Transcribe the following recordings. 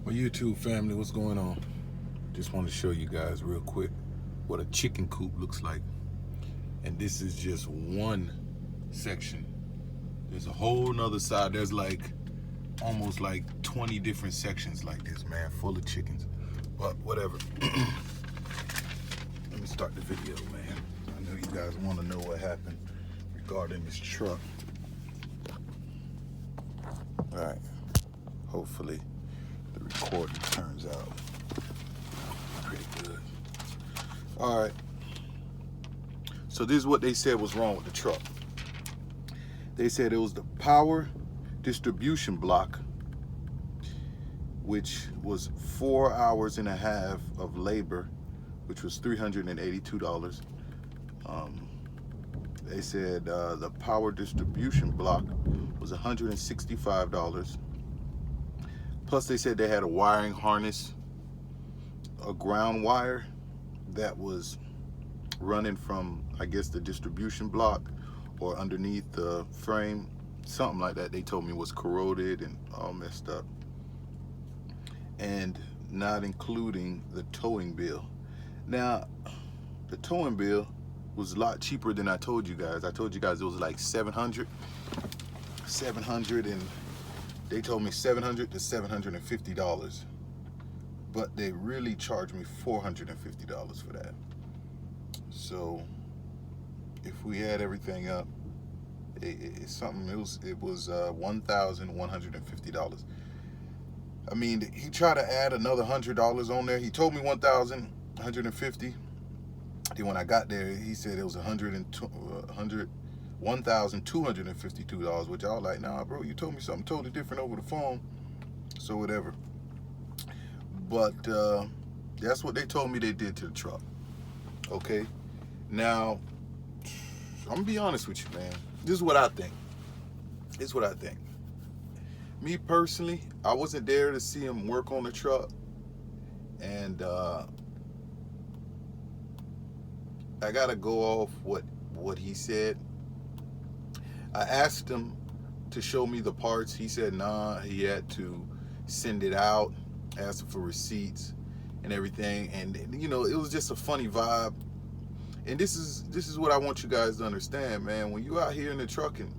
My YouTube family, what's going on? Just want to show you guys real quick what a chicken coop looks like. And this is just one section. There's a whole nother side. There's like almost like 20 different sections like this, man, full of chickens. But whatever. Let me start the video, man. I know you guys want to know what happened regarding this truck. All right. Hopefully the recording turns out pretty good. All right. So this is what they said was wrong with the truck. They said it was the power distribution block, which was 4 hours and a half of labor, which was $382. They said the power distribution block was $165. Plus they said they had a wiring harness, a ground wire that was running from, I guess, the distribution block or underneath the frame, something like that. They told me was corroded and all messed up, and not including the towing bill. Now the towing bill was a lot cheaper than I told you guys. I told you guys it was like 700, and they told me $700 to $750, but they really charged me $450 for that. So if we add everything up, it's something. It was $1,150. I mean, he tried to add another $100 on there. He told me $1,150. Then when I got there, he said it was $1,252, which I was like, nah, bro, you told me something totally different over the phone. So whatever. But that's what they told me they did to the truck. Okay. Now, I'm gonna be honest with you, man. This is what I think. Me personally, I wasn't there to see him work on the truck, and I gotta go off what he said. I asked him to show me the parts. He said nah, he had to send it out, asked for receipts and everything, and it was just a funny vibe. And this is what I want you guys to understand, man. When you out here in the trucking,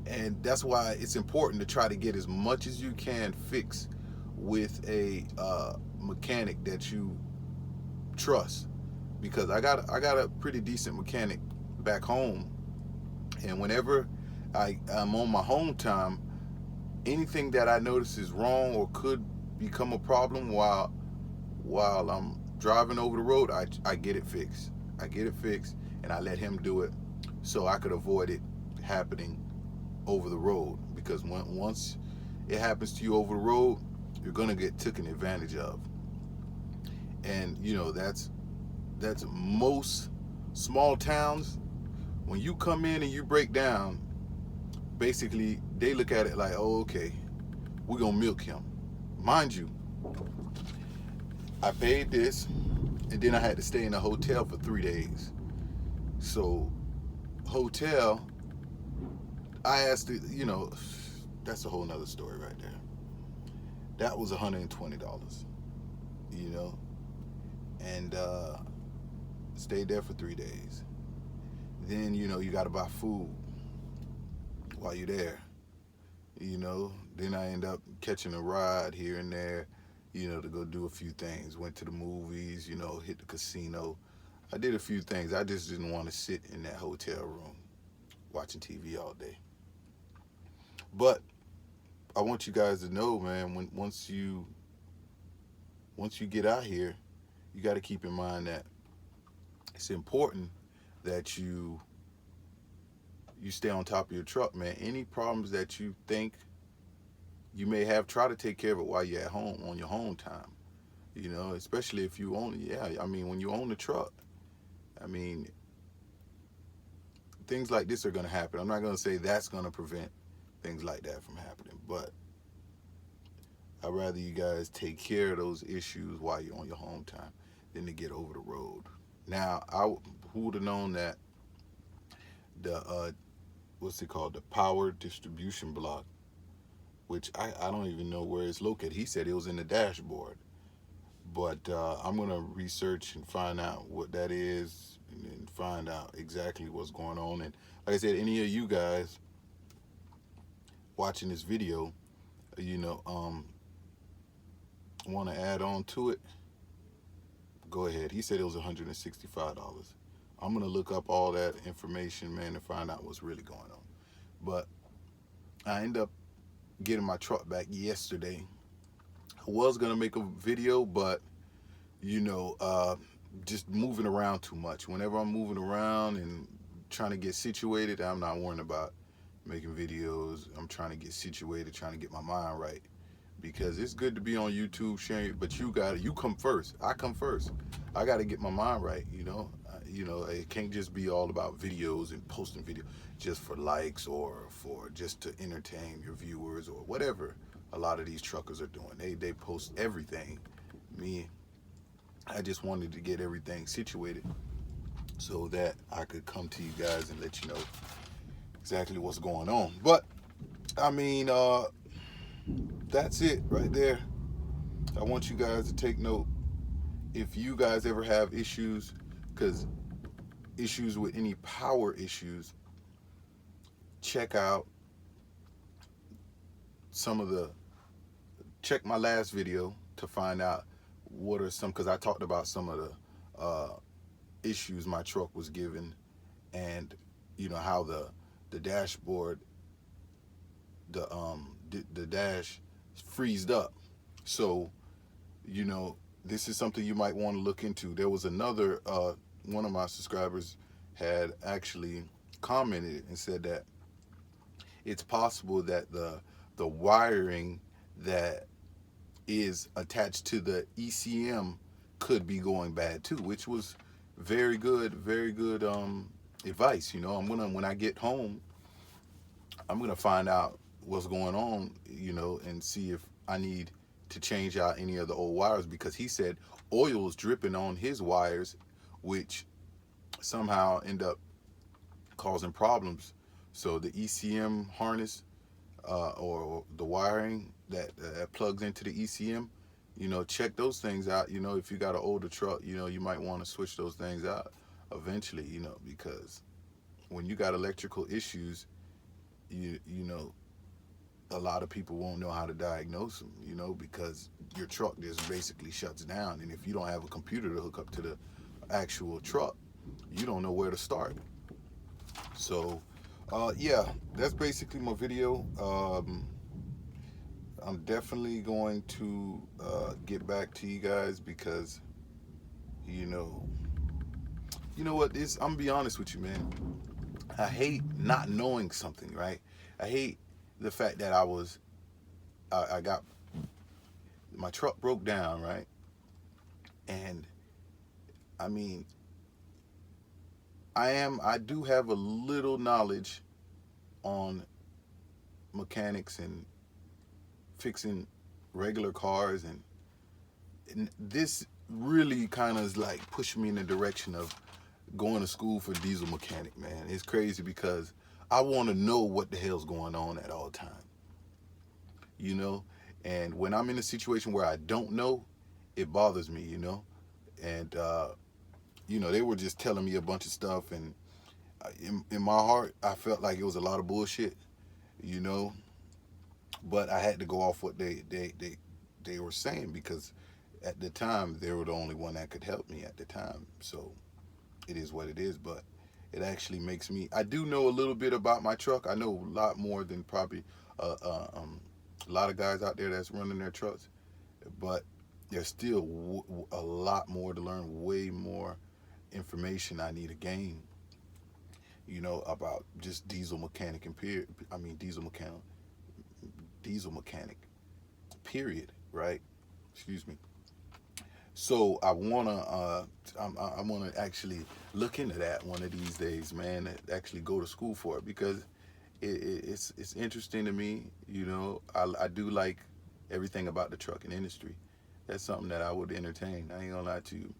and that's why it's important to try to get as much as you can fixed with a mechanic that you trust, because I got a pretty decent mechanic back home, and whenever I'm on my home time, anything that I notice is wrong or could become a problem while I'm driving over the road, I get it fixed. And I let him do it so I could avoid it happening over the road, because once it happens to you over the road, you're gonna get taken advantage of. And that's most small towns. When you come in and you break down, basically they look at it like, oh, okay, we're gonna milk him. Mind you, I paid this, and then I had to stay in a hotel for 3 days. So hotel, I asked that's a whole nother story right there. That was $120, and stayed there for 3 days. Then you got to buy food while you're there. Then I end up catching a ride here and there, to go do a few things. Went to the movies, hit the casino. I did a few things. I just didn't want to sit in that hotel room watching TV all day. But I want you guys to know, man, once you get out here, you got to keep in mind that it's important that you stay on top of your truck, man. Any problems that you think you may have, try to take care of it while you're at home on your home time. Especially if you own, when you own the truck, things like this are going to happen. I'm not going to say that's going to prevent things like that from happening, but I'd rather you guys take care of those issues while you're on your home time than to get over the road. Now, who would have known that the what's it called, the power distribution block which I don't even know where it's located. He said it was in the dashboard, but I'm gonna research and find out what that is, and find out exactly what's going on. And like I said, any of you guys watching this video, you know, want to add on to it, go ahead. He said it was $165. I'm gonna look up all that information, man, and find out what's really going on. But I end up getting my truck back yesterday. I was gonna make a video, but you know, just moving around too much. Whenever I'm moving around and trying to get situated, I'm not worrying about making videos. I'm trying to get situated, trying to get my mind right. Because it's good to be on YouTube sharing, but you come first. I come first. I got to get my mind right, you know. It can't just be all about videos and posting video just for likes or for just to entertain your viewers or whatever. A lot of these truckers are doing. They post everything. Me, I just wanted to get everything situated so that I could come to you guys and let you know exactly what's going on. But I mean, that's it right there. I want you guys to take note. If you guys ever have issues, because issues with any power issues, check out check my last video to find out what are some, because I talked about some of the issues my truck was given, and you know how the dashboard, the dash freezed up. So you know, this is something you might want to look into. There was another one of my subscribers had actually commented and said that it's possible that the wiring that is attached to the ECM could be going bad too, which was very good advice. You know, when I get home, I'm gonna find out what's going on, you know, and see if I need to change out any of the old wires, because he said oil is dripping on his wires, which somehow end up causing problems. So the ECM harness or the wiring that plugs into the ECM, you know, check those things out. You know, if you got an older truck, you know, you might want to switch those things out eventually, you know, because when you got electrical issues, you know, a lot of people won't know how to diagnose them, you know, because your truck just basically shuts down. And if you don't have a computer to hook up to the actual truck, you don't know where to start. So, yeah, that's basically my video. I'm definitely going to get back to you guys because, you know what, I'm gonna be honest with you, man. I hate not knowing something, right? I hate the fact that I got, my truck broke down, right? And I mean, I do have a little knowledge on mechanics and fixing regular cars, and this really kind of is like pushing me in the direction of going to school for diesel mechanic, man. It's crazy because I want to know what the hell's going on at all time, you know? And when I'm in a situation where I don't know, it bothers me, you know? And, you know, they were just telling me a bunch of stuff, and in my heart, I felt like it was a lot of bullshit, you know? But I had to go off what they were saying, because at the time, they were the only one that could help me at the time. So it is what it is, but it actually makes me, I do know a little bit about my truck. I know a lot more than probably a lot of guys out there that's running their trucks, but there's still a lot more to learn, way more information I need to gain, you know, about just diesel mechanic and period. I mean, diesel mechanic, period, right? Excuse me. So I wanna actually look into that one of these days, man. Actually go to school for it, because it's interesting to me. You know, I do like everything about the trucking industry. That's something that I would entertain. I ain't gonna lie to you.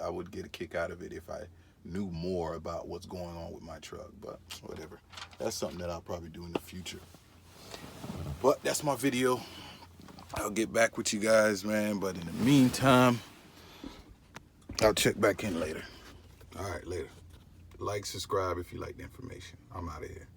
I would get a kick out of it if I knew more about what's going on with my truck. But whatever. That's something that I'll probably do in the future. But that's my video. I'll get back with you guys, man. But in the meantime, I'll check back in later. All right, later. Like, subscribe if you like the information. I'm out of here.